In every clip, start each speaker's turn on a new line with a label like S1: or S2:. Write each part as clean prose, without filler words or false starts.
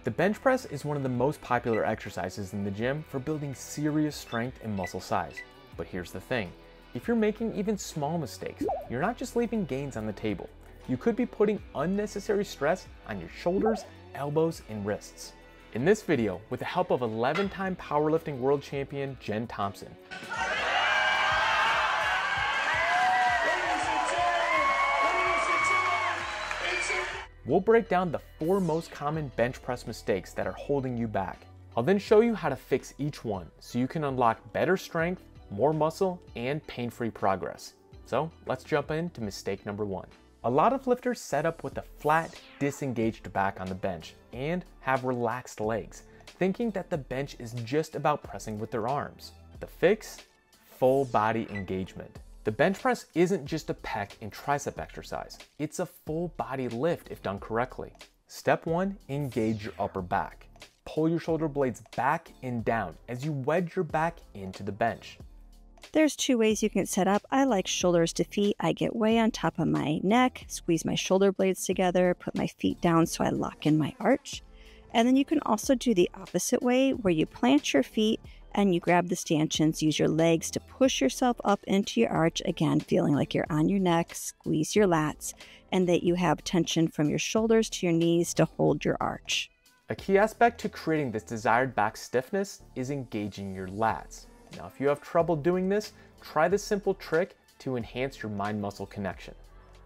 S1: The bench press is one of the most popular exercises in the gym for building serious strength and muscle size. But here's the thing, if you're making even small mistakes, you're not just leaving gains on the table. You could be putting unnecessary stress on your shoulders, elbows, and wrists. In this video, with the help of 11-time powerlifting world champion Jen Thompson, we'll break down the 4 most common bench press mistakes that are holding you back. I'll then show you how to fix each one so you can unlock better strength, more muscle, and pain-free progress. So let's jump into mistake number 1. A lot of lifters set up with a flat, disengaged back on the bench and have relaxed legs, thinking that the bench is just about pressing with their arms. The fix? Full body engagement. The bench press isn't just a pec and tricep exercise. It's a full body lift if done correctly. Step 1, engage your upper back. Pull your shoulder blades back and down as you wedge your back into the bench.
S2: There's 2 ways you can get set up. I like shoulders to feet. I get way on top of my neck, squeeze my shoulder blades together, put my feet down so I lock in my arch. And then you can also do the opposite way where you plant your feet and you grab the stanchions, use your legs to push yourself up into your arch, again, feeling like you're on your neck, squeeze your lats, and that you have tension from your shoulders to your knees to hold your arch.
S1: A key aspect to creating this desired back stiffness is engaging your lats. Now, if you have trouble doing this, try this simple trick to enhance your mind-muscle connection.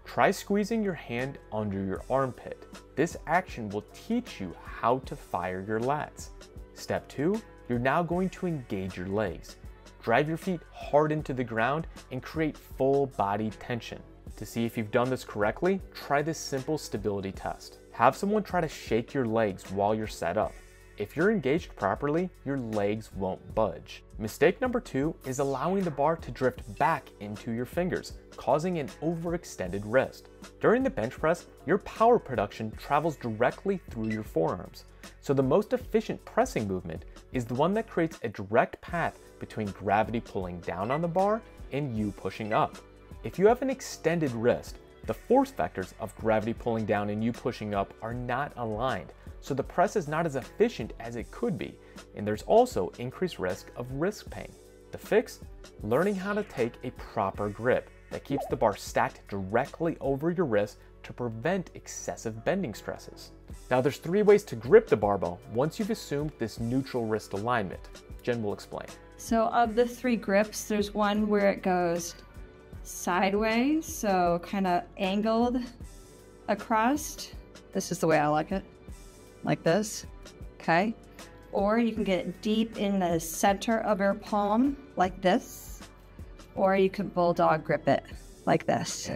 S1: Try squeezing your hand under your armpit. This action will teach you how to fire your lats. Step 2, you're now going to engage your legs. Drive your feet hard into the ground and create full body tension. To see if you've done this correctly, try this simple stability test. Have someone try to shake your legs while you're set up. If you're engaged properly, your legs won't budge. Mistake number 2 is allowing the bar to drift back into your fingers, causing an overextended wrist. During the bench press, your power production travels directly through your forearms. So the most efficient pressing movement is the one that creates a direct path between gravity pulling down on the bar and you pushing up. If you have an extended wrist, the force vectors of gravity pulling down and you pushing up are not aligned, so the press is not as efficient as it could be, and there's also increased risk of wrist pain. The fix? Learning how to take a proper grip that keeps the bar stacked directly over your wrist to prevent excessive bending stresses. Now there's 3 ways to grip the barbell once you've assumed this neutral wrist alignment. Jen will explain.
S3: So of the 3 grips, there's one where it goes sideways, so kind of angled across. This is the way I like it, like this, okay? Or you can get it deep in the center of your palm, like this, or you could bulldog grip it, like this.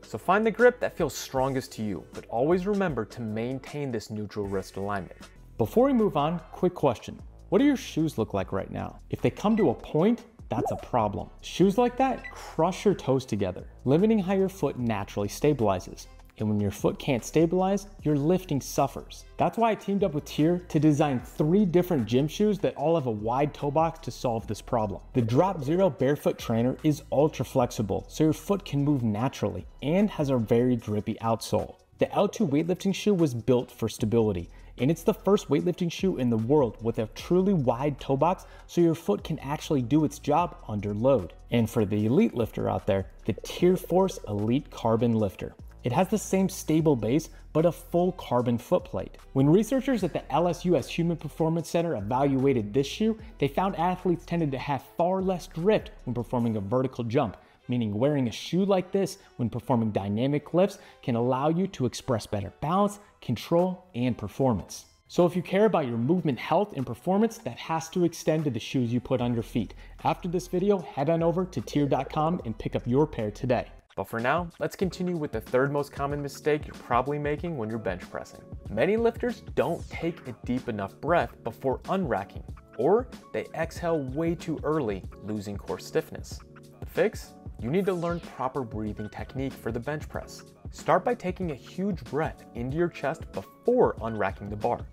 S1: So find the grip that feels strongest to you, but always remember to maintain this neutral wrist alignment.
S4: Before we move on, quick question. What do your shoes look like right now? If they come to a point, that's a problem. Shoes like that crush your toes together, limiting how your foot naturally stabilizes. And when your foot can't stabilize, your lifting suffers. That's why I teamed up with Tier to design 3 different gym shoes that all have a wide toe box to solve this problem. The Drop Zero Barefoot Trainer is ultra flexible, so your foot can move naturally and has a very grippy outsole. The L2 weightlifting shoe was built for stability, and it's the first weightlifting shoe in the world with a truly wide toe box so your foot can actually do its job under load. And for the elite lifter out there, the Tier Force Elite Carbon Lifter. It has the same stable base, but a full carbon footplate. When researchers at the LSUS Human Performance Center evaluated this shoe, they found athletes tended to have far less drift when performing a vertical jump, meaning wearing a shoe like this when performing dynamic lifts can allow you to express better balance, control, and performance. So if you care about your movement health and performance, that has to extend to the shoes you put on your feet. After this video, head on over to tier.com and pick up your pair today.
S1: But for now, let's continue with the 3rd most common mistake you're probably making when you're bench pressing. Many lifters don't take a deep enough breath before unracking, or they exhale way too early, losing core stiffness. The fix? You need to learn proper breathing technique for the bench press. Start by taking a huge breath into your chest before unracking the bar.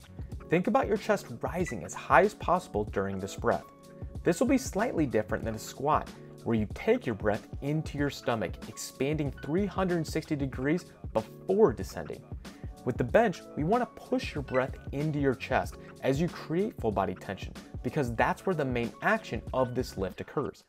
S1: Think about your chest rising as high as possible during this breath. This will be slightly different than a squat, where you take your breath into your stomach, expanding 360 degrees before descending. With the bench, we want to push your breath into your chest as you create full body tension, because that's where the main action of this lift occurs.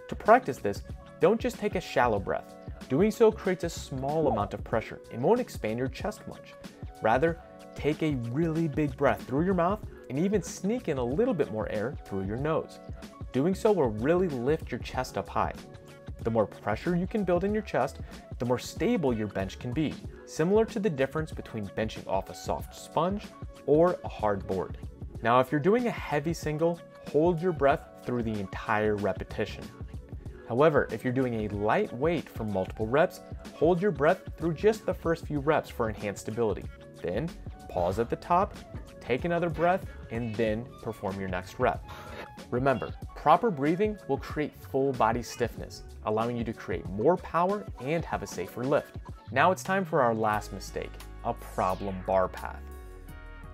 S1: To practice this, don't just take a shallow breath. Doing so creates a small amount of pressure and won't expand your chest much. Rather, take a really big breath through your mouth and even sneak in a little bit more air through your nose. Doing so will really lift your chest up high. The more pressure you can build in your chest, the more stable your bench can be, similar to the difference between benching off a soft sponge or a hard board. Now, if you're doing a heavy single, hold your breath through the entire repetition. However, if you're doing a light weight for multiple reps, hold your breath through just the first few reps for enhanced stability. Then, pause at the top, take another breath, and then perform your next rep. Remember, proper breathing will create full body stiffness, allowing you to create more power and have a safer lift. Now it's time for our last mistake, a problem bar path.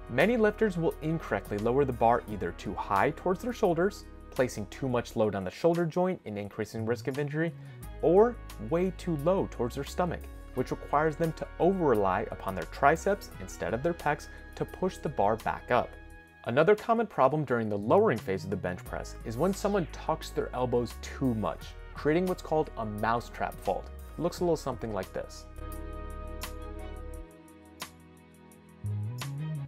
S1: Many lifters will incorrectly lower the bar either too high towards their shoulders, placing too much load on the shoulder joint and increasing risk of injury, or way too low towards their stomach, which requires them to over-rely upon their triceps instead of their pecs to push the bar back up. Another common problem during the lowering phase of the bench press is when someone tucks their elbows too much, creating what's called a mousetrap fault. It looks a little something like this.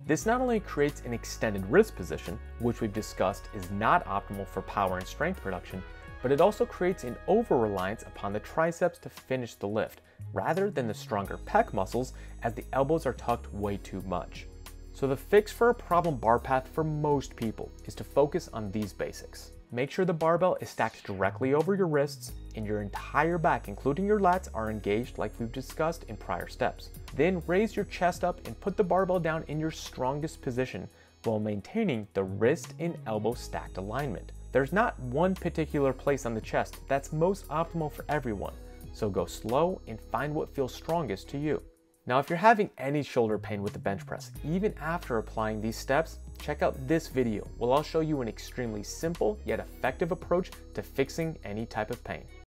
S1: This not only creates an extended wrist position, which we've discussed is not optimal for power and strength production, but it also creates an over-reliance upon the triceps to finish the lift, rather than the stronger pec muscles as the elbows are tucked way too much. So the fix for a problem bar path for most people is to focus on these basics. Make sure the barbell is stacked directly over your wrists and your entire back, including your lats, are engaged like we've discussed in prior steps. Then raise your chest up and put the barbell down in your strongest position while maintaining the wrist and elbow stacked alignment. There's not one particular place on the chest that's most optimal for everyone, so go slow and find what feels strongest to you. Now, if you're having any shoulder pain with the bench press, even after applying these steps, check out this video where I'll show you an extremely simple yet effective approach to fixing any type of pain.